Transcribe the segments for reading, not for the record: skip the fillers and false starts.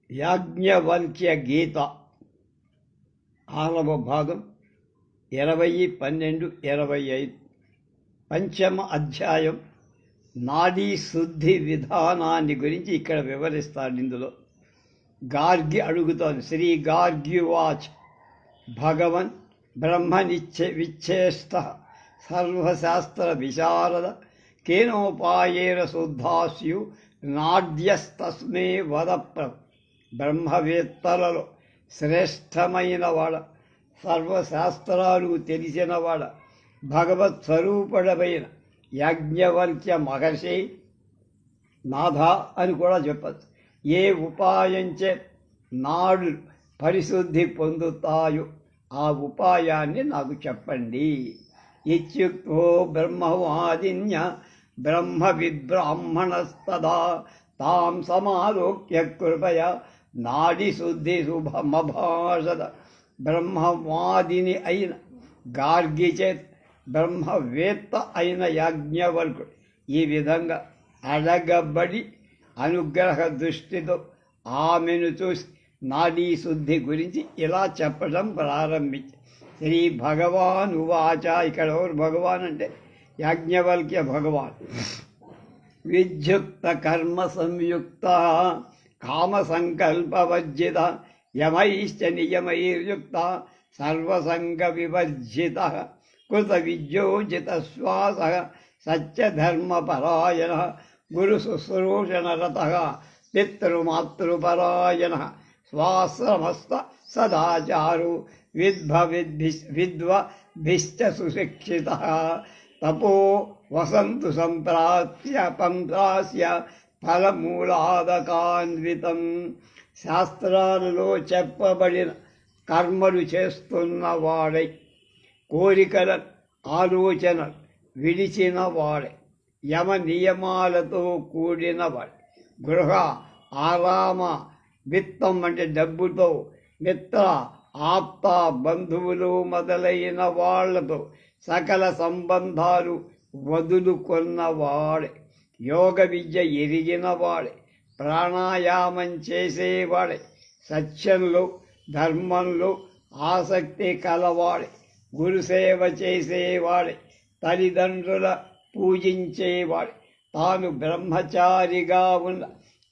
యాజ్ఞవల్క్య గీత 6వ భాగం 20-12-25 పంచమ అధ్యాయం నాడీ శుద్ధి విధానాన్ని గురించి ఇక్కడ వివరిస్తాడు. ఇందులో గార్గి అడుగుతోంది. శ్రీ గార్గ్యువాచ్ భగవన్ బ్రహ్మనిచ్చేష్ట సర్వశాస్త్ర విశారద కేనోపాయేన శుద్ధాస్యు నాడ్యస్తస్మే వద బ్రహ్మవేత్తలలో శ్రేష్టమైనవాడ, సర్వశాస్త్రాలు తెలిసినవాడ, భగవత్ స్వరూపుడమైన యాజ్ఞవల్క్య మహర్షి నాథ అని కూడా చెప్పచ్చు. ఏ ఉపాయంచే నాడు పరిశుద్ధి పొందుతాయో ఆ ఉపాయాన్ని నాకు చెప్పండి. ఇత్యుక్తో బ్రహ్మవాదిన్య బ్రహ్మ విద్బ్రాహ్మణస్తదా తాం సమాలోక్య కృపయా నాడి శుద్ధి శుభమభాషద. బ్రహ్మవాదిని అయిన గార్గి చేత బ్రహ్మవేత్త అయిన యాజ్ఞవల్కుడు ఈ విధంగా అడగబడి అనుగ్రహ దృష్టితో ఆమెను చూసి నాడీ శుద్ధి గురించి ఇలా చెప్పడం ప్రారంభించి శ్రీ భగవాన్ ఉవాచ. ఇక్కడ ఎవరు భగవాన్ అంటే యాజ్ఞవల్క్య భగవాన్. విద్యుక్త కర్మ సంయుక్త కామ సంకల్పవర్జిత యమైశ్చ నియమైర్యుక్త సర్వసంగ వివర్జిత కృత విద్యోజిత శ్వాస సత్యధర్మపరాయణ గురు శుశ్రూషణరత పితృమాతృపరాయణ స్వాశ్రమస్థ సదాచారు విద్వద్భిశ్చ సుశిక్షిత తపో వసంతు సంప్రాస్య ఫలమూలాదకాన్వితం. శాస్త్రాలలో చెప్పబడిన కర్మలు చేస్తున్నవాడై కోరికల ఆలోచన విడిచినవాడై యమ నియమాలతో కూడినవాడు, గృహ ఆరామ విత్తం అంటే డబ్బుతో, మిత్ర ఆప్త బంధువులు మొదలైన వాళ్లతో సకల సంబంధాలు వదులుకొన్నవాడే, యోగ విద్య ఎరిగినవాడే, ప్రాణాయామం చేసేవాడే, సత్యంలో ధర్మంలో ఆసక్తి కలవాడే, గురుసేవ చేసేవాడే, తల్లిదండ్రుల పూజించేవాడే, తాను బ్రహ్మచారిగా ఉన్న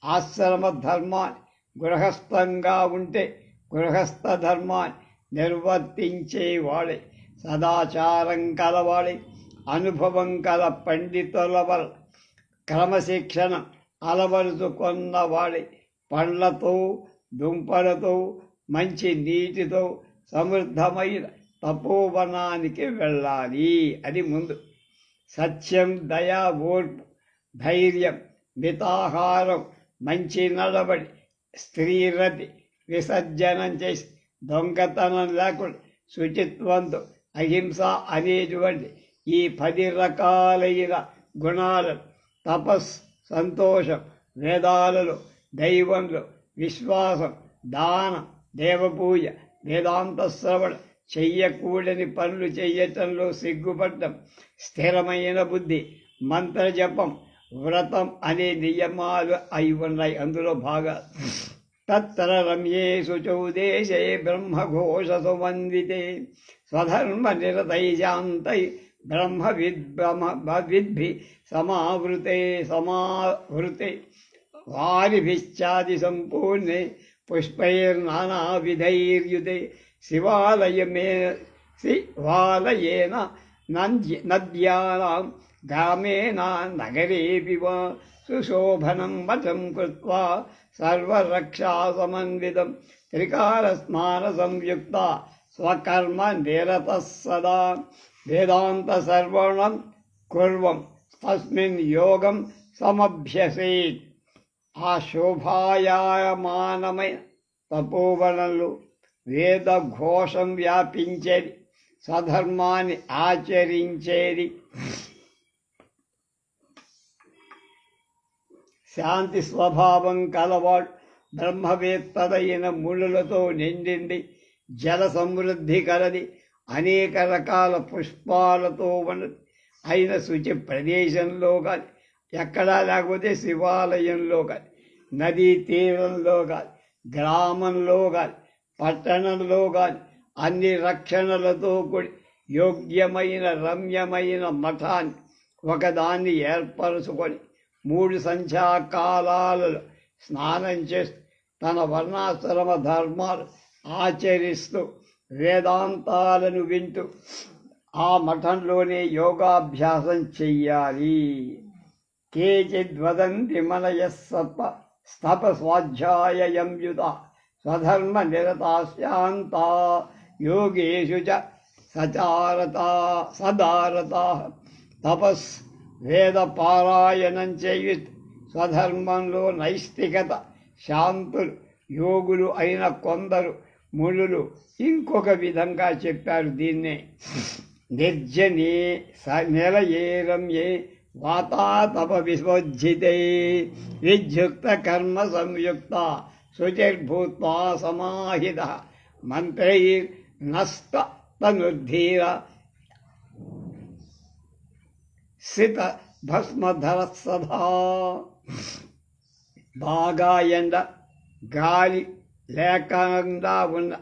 ఆశ్రమ ధర్మాన్ని, గృహస్థంగా ఉంటే గృహస్థ ధర్మాన్ని నిర్వర్తించేవాడే, సదాచారం కలవాడే, అనుభవం కల పండితుల వల్ల క్రమశిక్షణ అలవరుచుకొన్నవాడే, పండ్లతో దుంపలతో మంచి నీటితో సమృద్ధమైన తపోవనానికి వెళ్ళాలి. అది ముందు. సత్యం, దయ, ఓర్పు, ధైర్యం, మితాహారం, మంచి నడబడి, స్త్రీరతి విసర్జనం చేసి దొంగతనం లేకుండా శుచిత్వంతో అహింస అనేటువంటి ఈ 10 రకాలైన గుణాలను తపస్, సంతోషం, వేదాలలో, దైవంలో విశ్వాసం, దాన, దేవపూజ, వేదాంత శ్రవణ, చెయ్యకూడని పనులు చెయ్యటంలో సిగ్గుపడటం, స్థిరమైన బుద్ధి, మంత్రజపం, వ్రతం అనే నియమాలు అయి ఉన్నాయి. అందులో బాగా తత్ర రమ్యే శుచౌదేశే బ్రహ్మఘోష సుమందితే స్వధర్మ నిరతైజాంతై బ్రహ్మవిద్భి సమావృతే వారిభిశ్చాది సంపూర్ణే పుష్పైర్నానావిధైర్యుతే శివాలయేన నద్యానాం గ్రామేణ నగరేపి వా సుశోభనం వచం కృత్వా సర్వరక్షాసమన్వితం త్రికాలస్నాన సంయుక్త స్వకర్మ నిరత సదా వేదాంత సర్వణం కుర్వం తస్మిన్ యోగం సమభ్యసేత్. ఆ శోభాయమానమైన తపోవనంలో వేద ఘోషం వ్యాపించేది, స్వధర్మాన్ని ఆచరించేది, శాంతి స్వభావం కలవాడు, బ్రహ్మవేత్తదైన ముళ్ళులతో నిండింది, జల సమృద్ధి కలది, అనేక రకాల పుష్పాలతో ఉన్నది అయిన శుచి ప్రదేశంలో కానీ, ఎక్కడా లేకపోతే శివాలయంలో కానీ, నదీ తీరంలో కానీ, గ్రామంలో కానీ పట్టణంలో కానీ అన్ని రక్షణలతో కూడి యోగ్యమైన రమ్యమైన మఠాన్ని ఒకదాన్ని ఏర్పరచుకొని 3 సంధ్యాకాలాలలో స్నానం చేస్తూ తన వర్ణాశ్రమ ధర్మాలు ఆచరిస్తూ వేదాంతాలను వింటూ ఆ మఠంలోనే యోగాభ్యాసం చెయ్యాలి. కేచిద్వదంతి మనయస్సత్వ స్తప స్వాధ్యాయయంయుత స్వధర్మ నిరతాశాంతా యోగేషు చ సదారతా తపస్ వేద పారాయణం చేయు స్వధర్మంలో నైష్టికత శాంతులు యోగులు అయిన కొందరు మునులు ఇంకొక విధంగా చెప్పారు. దీన్నే నిర్జనే నిలయేరమ్యే వాతాతప విశోజ్జితే విద్యుక్త కర్మ సంయుక్త శుచిర్భూత్వా సమాహిత మంత్రైర్నస్త తనుద్ధీర సిత భస్మధర సదా. బాగా ఎండ గాలి లేకుండా ఉన్న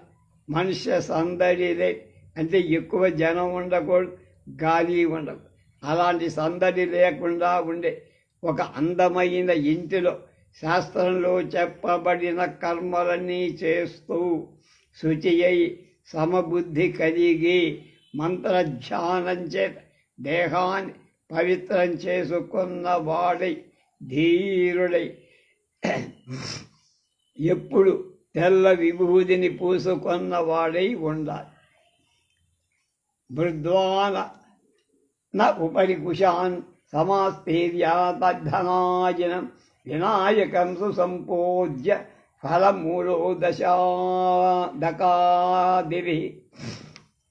మనుష్య సందడిదే, అంటే ఎక్కువ జనం ఉండకూడదు, గాలి ఉండదు. అలాంటి సందడి లేకుండా ఉండే ఒక అందమైన ఇంటిలో శాస్త్రంలో చెప్పబడిన కర్మలన్నీ చేస్తూ శుచి అయి సమబుద్ధి కలిగి మంత్రధ్యానం చేత దేహాన్ని పవిత్రం చేసుకున్న వాడై ధీరుడై ఎప్పుడు తెల్ల విభూతిని పూసుకున్న వాడై ఉండాలి. మృద్వాన ఉపరి కుశాన్ సమాస్థీర్యా తద్ధనాజినం వినాయకం సుసంపూజ్య ఫలమూలోదశాదకాదివి.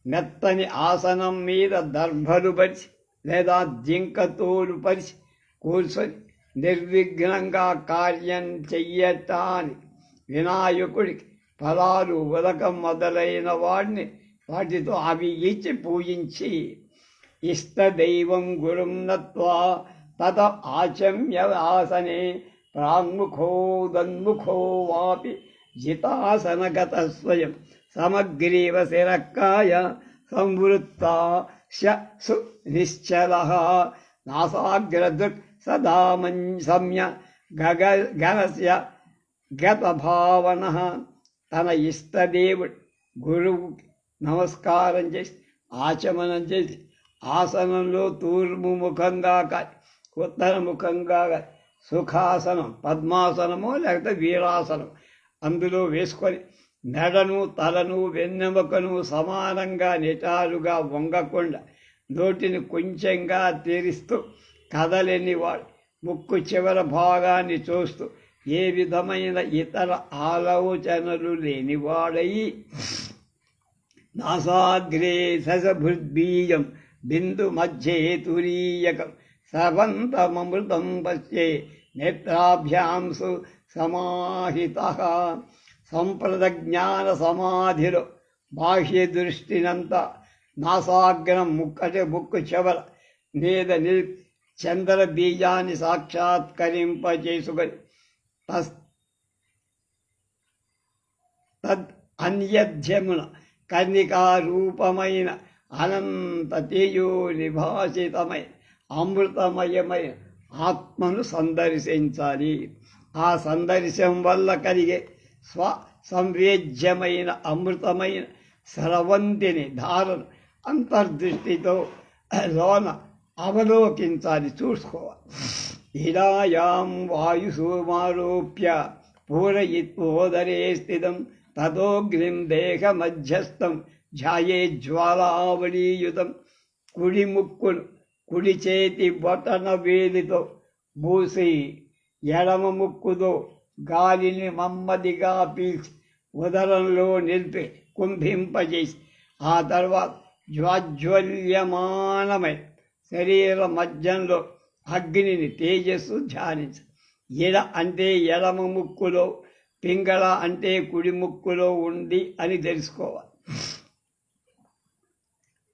మెత్తని ఆసనం మీద దర్భలు పరిచి లేదా జింకతోలు పరిచి కూర్చొని నిర్విఘ్నంగా కార్యం చెయ్యటానికి వినాయకుడికి ఫలాలు ఉదకం మొదలైన వాటితో అవి ఇచ్చి పూజించి ఇష్టదైవం గురుం నత్వా తత ఆచమ్య ఆసనే ప్రాంగుఖోదన్ముఖో వాపి జితాసనగత స్వయం సమగ్రీవ శిరకాయ సంవృత్తా సునిశ్చల నాసాగ్రదృక్ సదామన్ సమ్య గగనస్య గతభావన. తన ఇష్టదేవుడు గురువు నమస్కారం చేసి ఆచమనం చేసి ఆసనంలో తూర్పు ముఖంగా కాదు ఉత్తర ముఖంగా కాదు సుఖాసనం పద్మాసనమో లేకపోతే వీరాసనం అందులో వేసుకొని మెడను తలను వెన్నెముకను సమానంగా నిటారుగా వంగకుండా నోటిని కొంచెంగా తెరిస్తూ కదలేనివాడు ముక్కు చివర భాగాన్ని చూస్తూ ఏ విధమైన ఇతర ఆలోచనలు లేనివాడై నాసాగ్రే ససభృద్బీజం బిందు మధ్యే తురీయకం సవంతమృతం పశ్యే నేత్రాభ్యాంసు సమాహిత. సంప్రద జ్ఞాన సమాధిలో బాహ్య దృష్టినంతా నాసాగ్రం ముక్కు చివర మీద చంద్ర బీజాన్ని సాక్షాత్కరింపచేసుకొని తద్ అన్యధ్యమున కన్నికారూపమైన అనంత తేజో నిభాసితమైన అమృతమయమైన ఆత్మను సందర్శించాలి. ఆ సందర్శనం వల్ల కలిగే సంవేద్యమైన అమృతమైన స్రవంతిని ధారను అంతర్దృష్టితో లోన అవలోకించాలి, చూసుకోవాలి. ఇడాయాం వాయుసూమారోప్య పూరయిత్వోదరే స్థితం తతోగ్నిం దేహమధ్యస్థం ధ్యాయే జ్వాలావళీయుతం. కుడి ముక్కును కుడి చేతి బొటన వేలితో మూసి ఎడమ ముక్కుతో గాలిని మమ్మదిగా పీల్చి ఉదరంలో నిలిపి కుంభింపజేసి ఆ తర్వాత జ్వాజ్వల్యమానమై శరీర మధ్యంలో అగ్నిని తేజస్సు ధ్యానించు. ఎడ అంటే ఎడమ ముక్కులో, పింగళ అంటే కుడి ముక్కులో ఉంది అని తెలుసుకోవాలి.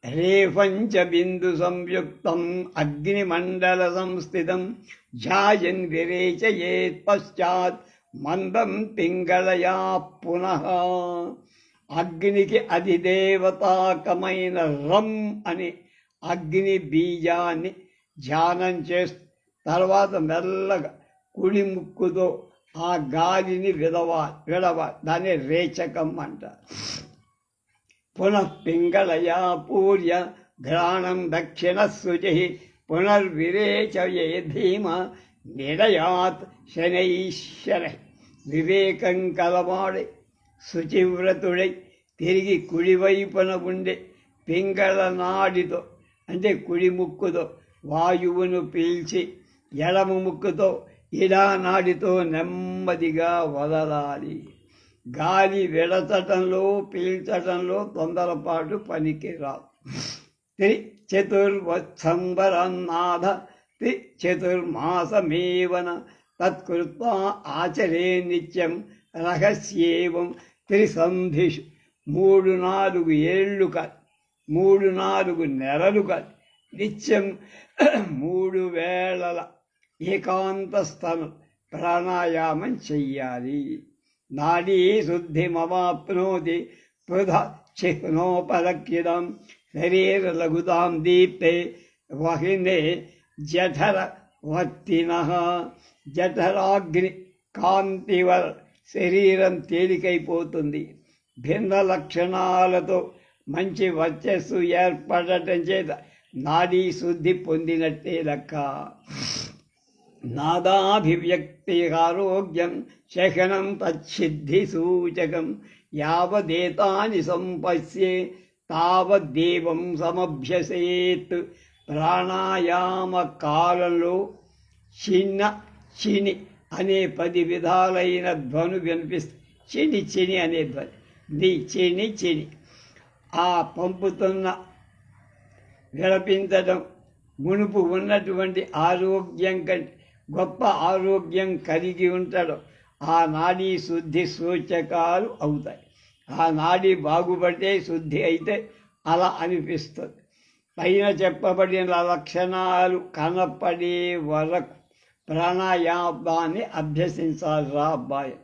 రేఫంచ బిందు సంయుక్తం అగ్నిమండల సంస్థితం ధ్యాయన్ విరేచయేత్ పశ్చాత్ మందం పింగళయా పునః. అగ్నికి అధిదేవతాకమైన రం అని అగ్ని బీజాన్ని ధ్యానం చేస్తూ తర్వాత మెల్లగా కుడి ముక్కుతో ఆ గాలిని విడవాలి. దాన్ని రేచకం అంటారు. పునః పింగళయా పూర్య ఘ్రాణం దక్షిణ శుచి పునర్విరేచయే ధీమ నిరయాత్ శనైశ్వర. వివేకం కలవాడై శుచివ్రతుడై తిరిగి కుడివైపున ఉండే పింగళ నాడితో అంటే కుడి ముక్కుతో వాయువును పీల్చి ఎడమ ముక్కుతో ఇడా నాడితో నెమ్మదిగా వదలాలి. గాలి విడచటంలో పీల్చటంలో తొందరపాటు పనికిరాదు. చతుర్వత్సంబరన్నాథ చతుర్మాసమేవన తత్కృత్వా ఆచరే నిత్యం రహస్యేవం త్రిసంధిషు. 3-4 ఏళ్ళు కాదు, 3-4 నెలలు కాదు, నిత్యం 3 వేళల ఏకాంత స్థలం ప్రాణాయామం చెయ్యాలి. నాడీ శుద్ధిమవాప్నోతి పృథ చిహ్నోపలక్ష్యదం శరీర లఘుతాం దీప్తే వహినే జఠరవర్తిన. జఠరాగ్ని కాంతివల శరీరం తేలికైపోతుంది. భిన్న లక్షణాలతో మంచి వర్చస్సు ఏర్పడటం చేత నాడీ శుద్ధి పొందినట్టే లెక్క. నాదాభివ్యక్తి ఆరోగ్యం శకనం తచ్చిద్ధి సూచకం యావదేతాని సంపశ్యే తావద్దేవం సమభ్యసేత్. ప్రాణాయామ కాలంలో చిన్న చిని అనే 10 విధాలైన ధ్వను వినిపిస్తుంది. చిని చిని అనే ధ్వని, ది చిని చిని. ఆ పంపుతున్న విలపించడం మునుపు ఉన్నటువంటి ఆరోగ్యం కంటే గొప్ప ఆరోగ్యం కలిగి ఉంటాడు. ఆ నాడీ శుద్ధి సూచకాలు అవుతాయి. ఆ నాడీ బాగుపడితే శుద్ధి అయితే అలా అనిపిస్తుంది. పైన చెప్పబడిన లక్షణాలు కనపడే వరకు ప్రాణాయామాన్ని అభ్యసించాలి రా అబ్బాయి.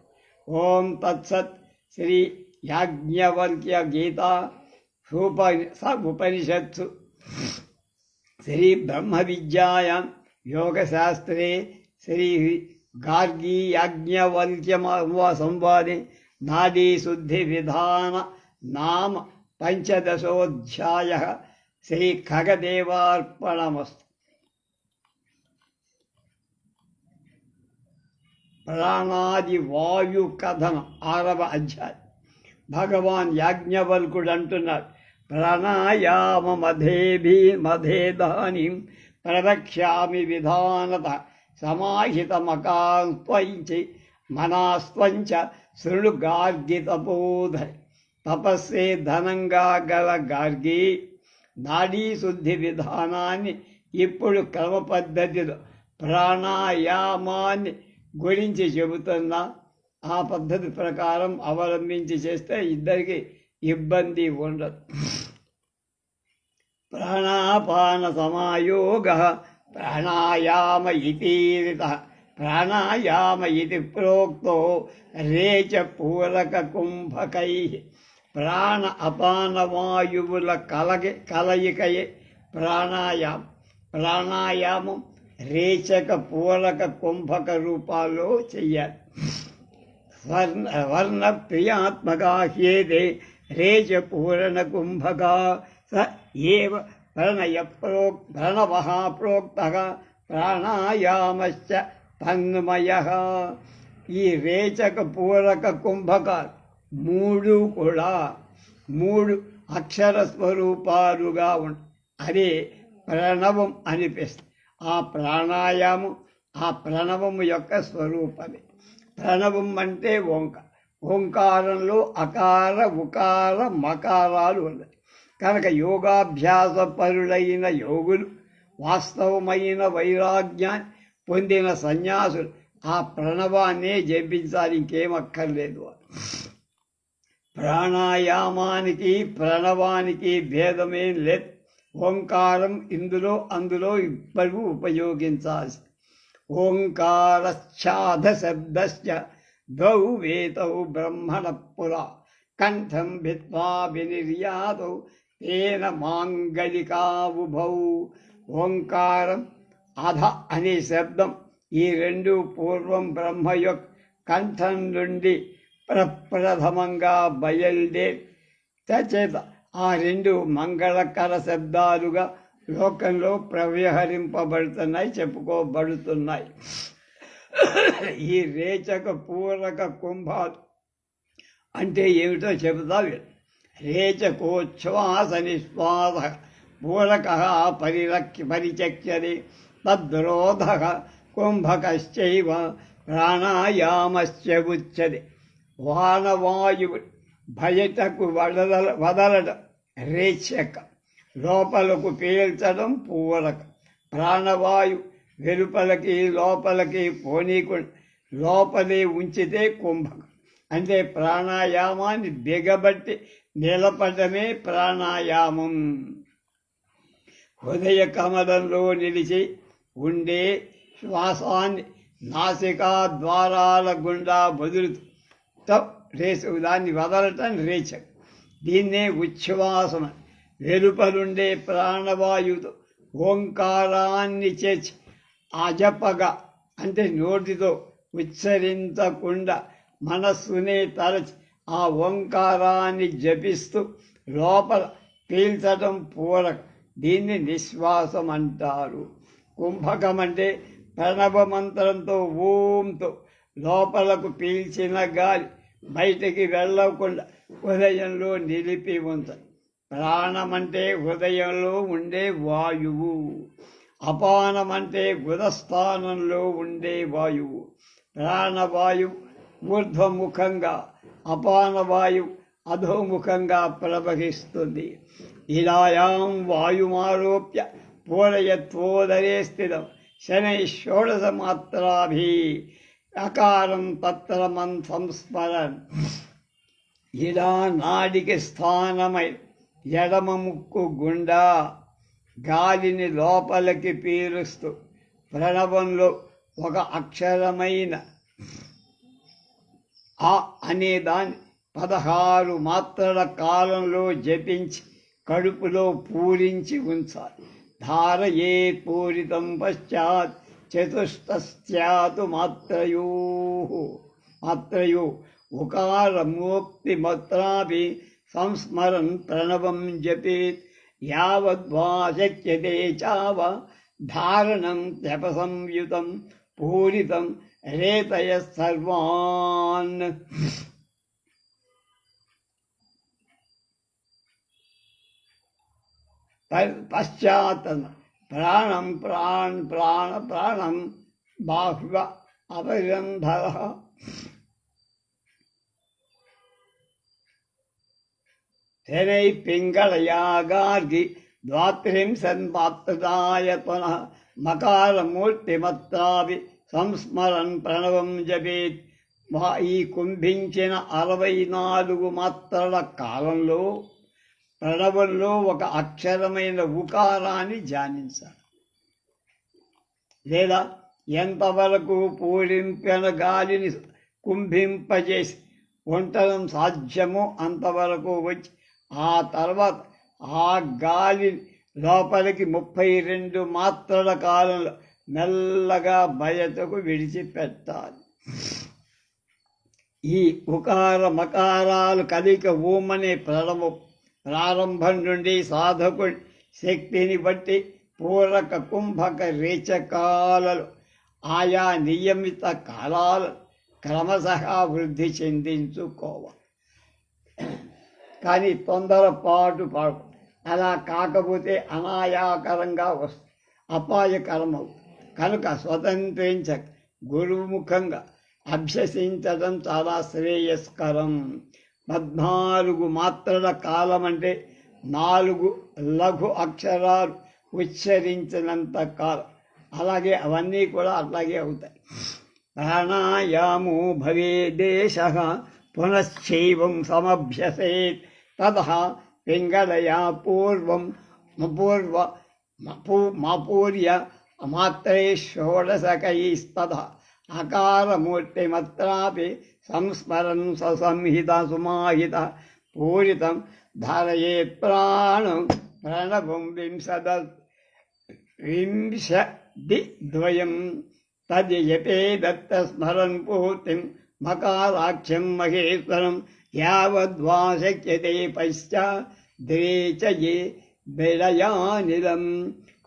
ఓం తత్సత్. శ్రీ యాజ్ఞవల్క్య గీత ఉపనిషత్సు శ్రీ బ్రహ్మ విద్యాయాం యోగశాస్త్రే శ్రీ గార్గీ యాజ్ఞవల్క్య సంవాదే నాడీ శుద్ధి విధాన నామ 15వ శ్రీ ఖగదేవార్పణమస్తు. ప్రాణాది వాయు కథనం 6వ అధ్యాయం. భగవాన్ యాజ్ఞవల్కుడు అంటున్నాడు, ప్రాణాయామమధేదానీం ప్రవక్ష్యామి విధానత సమాహితమకాస్త్వంచి మనాస్త్వంచ శృణు గార్గి తపోధరి. తపస్సే ధనంగా గల గార్గి నాడీ శుద్ధి విధానాన్ని ఇప్పుడు క్రమ పద్ధతిలో ప్రాణాయామాన్ని గురించి చెబుతున్నా. ఆ పద్ధతి ప్రకారం అవలంబించి చేస్తే ఇద్దరికి ఇబ్బంది ఉండదు. ప్రాణాపాన సమాయోగ ప్రాణాయామ ఇతీరిత. ప్రాణాయామ ఇది ప్రోక్తో రేచ పూరక కుంభకై. ప్రాణ అపాన వాయువుల కలయికయే ప్రాణాయామం. ప్రాణాయామం రేచక పూరక కుంభక రూపాల్లో చెయ్యాలి. వర్ణ ప్రియాత్మకా హ్యేదే రేచ పూరణ కుంభకా స ఏవ ప్రణవః ప్రోక్తః ప్రాణాయామశ్చ తన్మయః. ఈ రేచక పూరక కుంభకాలు 3 కూడా 3 అక్షర స్వరూపాలుగా ఉంటాయి. అదే ప్రణవం అనిపిస్తుంది. ఆ ప్రాణాయామం ఆ ప్రణవము యొక్క స్వరూపమే. ప్రణవం అంటే ఓంకారంలో అకార ఉకార మకారాలు ఉన్నాయి కనుక యోగాభ్యాస పరులైన యోగులు, వాస్తవమైన వైరాగ్యాన్ని పొందిన సన్యాసులు ఆ ప్రణవాన్నే జపించాలి, ఇంకేమక్కర్లేదు. ప్రాణాయామానికి ప్రణవానికి భేదమేం లేదు. ఓంకారం అందులో ఇద్దరు ఉపయోగించాల్సి. ఓంకారశ్చాధ శబ్దశ్చ ద్వౌ వేతౌ బ్రహ్మణ పురా కంఠం భిత్వా వినిర్యాతౌ తేన మాంగళికావుభౌ. ఓంకారం అధ అనే శబ్దం ఈ రెండు పూర్వం బ్రహ్మ యొక్క కంఠం నుండి ప్రప్రథమంగా బయలుదేరి తచేత ఆ రెండు మంగళకర శబ్దాలుగా లోకంలో ప్రవ్యహరింపబడుతున్నాయి, చెప్పుకోబడుతున్నాయి. ఈ రేచక పూరక కుంభాలు అంటే ఏమిటో చెబుతావు. రేచకోచ్ఛ్వాస నిశ్వాస పూరక పరిచక్ష్యది తద్రోధ కుంభకశ్చైవ ప్రాణాయామశ్చ ఉచ్యతే. వానవాయువు బయటకు వదలడం రేచక, లోపలకు పీల్చడం పూరక. ప్రాణవాయు వెలుపలకి లోపలికి పోనీకుండా లోపలే ఉంచితే కుంభకం. అంటే ప్రాణాయామాన్ని బిగబట్టి నిలపడమే ప్రాణాయామం. హృదయ కమలంలో నిలిచి ఉండే శ్వాసాన్ని నాసికా ద్వారాల గుండా వదులుతూ దాన్ని వదలటం రేచక. దీన్నే ఉచ్ఛ్వాసం. వెలుపలుండే ప్రాణవాయువుతో ఓంకారాన్ని చేర్చి అజపగా అంటే నోటితో ఉచ్చరించకుండా మనస్సునే తరచి ఆ ఓంకారాన్ని జపిస్తూ లోపల పీల్చడం పూరక. దీన్ని నిశ్వాసం అంటారు. కుంభకం అంటే ప్రణవ మంత్రంతో ఓంతో లోపలకు పీల్చిన గాలి బయటికి వెళ్ళకుండా హృదయంలో నిలిపి ఉంచాలి. ప్రాణం అంటే హృదయంలో ఉండే వాయువు. అపానం అంటే గుదస్థానంలో ఉండే వాయువు. ప్రాణవాయువు ఊర్ధ్వముఖంగా, అపానవాయువు అధోముఖంగా ప్రవహిస్తుంది. ఇలాయాం వాయుమారోప్య పూరయత్వోదరే స్థితం శనై షోడశ మాత్రాభి అకారం తత్రమన్ సంస్మరన్. ఇలా నాడికి స్థానమై ఎడమ ముక్కు గుండా గాలిని లోపలికి పీలుస్తూ ప్రణవంలో ఒక అక్షరమైన ఆ అనేదాన్ని 16 మాత్రల కాలంలో జపించి కడుపులో పూరించి ఉంచాలి. ధారయే పూరితం పశ్చాత్ చతుష్టస్యాతు మాత్రయో ఉకారమోక్తి మాత్రాభి సంస్మరన్ ప్రణవం జపేత్. యావద్వా శక్యతే చావ ధారణం త్యపసంయుతం పూరితం రేతయ సర్వాన్. పశ్చాత్ ప్రాణం ప్రాణం బాహ్వ అపరంధర. శనై పింగళయాగార్గి ద్వాత్రింశన్మాత్రదాయత్వన మకారమూర్తిమత్రాభి సంస్మరన్ ప్రణవం జపేత్. ఈ కుంభించిన 64 మాత్రల కాలంలో ప్రణవంలో ఒక అక్షరమైన ఉకారాన్ని ధ్యానించాలి. లేదా ఎంతవరకు పూరింపిన గాలిని కుంభింపజేసి ఉండడం సాధ్యమో అంతవరకు వచ్చి ఆ తర్వాత ఆ గాలి లోపలికి 32 మాత్రల కాలంలో మెల్లగా బయటకు విడిచిపెట్టాలి. ఈ ఉకార మకారాలు కలిక ఓమనే ప్రారంభం నుండి సాధకుడి శక్తిని బట్టి పూరక కుంభక రేచకాలలో ఆయా నియమిత కాలాలు క్రమశః వృద్ధి చెందించుకోవాలి. కానీ తొందరపాటు పాడు. అలా కాకపోతే అనాయాకరంగా వస్తుంది, అపాయకరమవు. కనుక స్వతంత్రించక గురుముఖంగా అభ్యసించడం చాలా శ్రేయస్కరం. 14 మాత్రల కాలం అంటే 4 లఘు అక్షరాలు ఉచ్చరించినంత కాలం. అలాగే అవన్నీ కూడా అట్లాగే అవుతాయి. ప్రాణాయామో భవేదేశః పునశ్చైవం సమభ్యసేత్. తతః పింగళయా పూర్వం మాపూర్య మాత్రే షోడశకైస్తతః అకారమూర్తిమత్రాపి సంస్మరన్ ససంహిత సుమాహిత పూరితం ధారయే ప్రాణం ప్రణవం వింశద్వయం తద్యపే దత్త స్మరన్ పూర్తిం మకారాఖ్యం మహేశ్వరం యావద్వా శక్యతే పశ్చాద్రేచయే బెడయానిలం.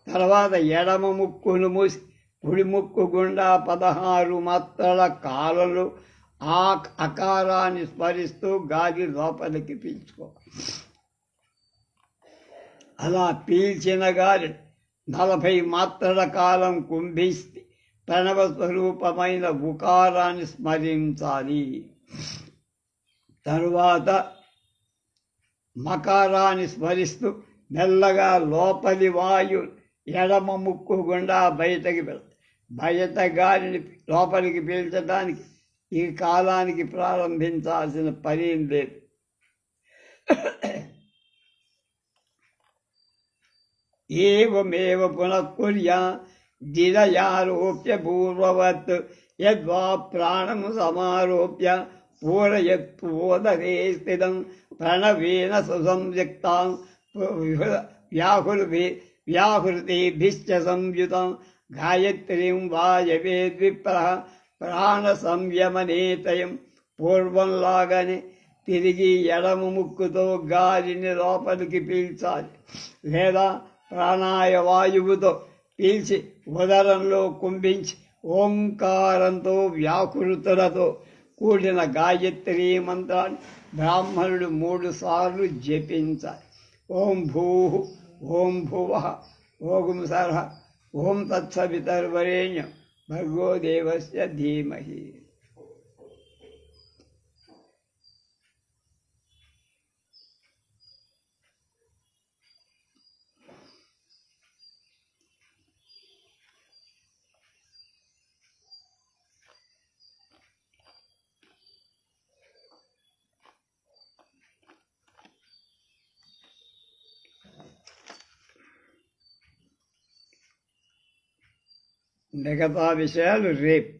తర్వాత ఎడమ ముక్కును మూసి కుడి ముక్కు గుండా 16 మాత్రల కాలంలో ఆ అకారాన్ని స్మరిస్తూ గాలి లోపలికి పీల్చుకో. అలా పీల్చిన గాలి 40 మాత్రల కాలం కుంభిస్తే ప్రణవ స్వరూపమైన ఉకారాన్ని స్మరించాలి. తరువాత మకారాన్ని స్మరిస్తూ మెల్లగా లోపలి వాయు ఎడమ ముక్కు గుండా బయట గాలిని లోపలికి పీల్చడానికి ఈ కాలానికి ప్రారంభించాల్సిన పని లేదు. ఏవమేవ పునఃకుర్యా దిరయారోప్య పూర్వవత్ యద్వా ప్రాణము సమారోప్య పూరయత్వోదరే స్థితం ప్రణవేన సుసంయుక్తాం వ్యాహృతిభిశ్చ సంయుతం గాయత్రీం వాయవేద్విప్రః ప్రాణ సంయమనేతయం. పూర్వంలాగానే తిరిగి ఎడమ ముక్కుతో గాలిని లోపలికి పీల్చాలి, లేదా ప్రాణాయవాయువుతో పీల్చి ఉదరంలో కుంభించి ఓంకారంతో వ్యాకృతులతో కూడిన గాయత్రీ మంత్రాన్ని బ్రాహ్మణుడు 3 సార్లు జపించాలి. ఓం భూ, ఓం భువ, ఓం సర్హ, ఓం తత్సవితర్వరేణ్యం భర్గో దేవస్య ధీమహి. మిగతా విషయాలు రేపు.